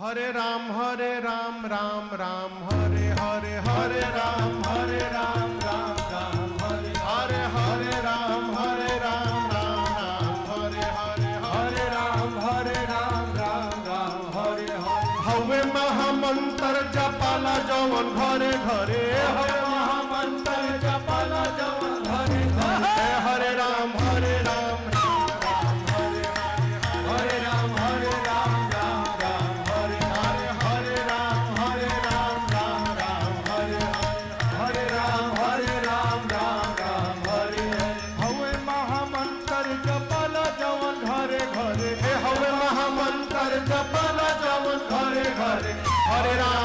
हरे राम राम राम हरे हरे हरे राम राम राम हरे हरे हरे राम राम राम हरे हरे हरे राम राम हरे हरे हवे महामंत्र जपाला जवन घरे घरे हवे महामंत्र जपाला जवन घरे घरे हरे राम राम हरे राम राम राम हरे हरे राम राम राम हरे हरे राम राम हरे हवे महामंत्र जपाला जवन घरे घरे हवे महामंत्र जपाला जवन घरे घरे हरे राम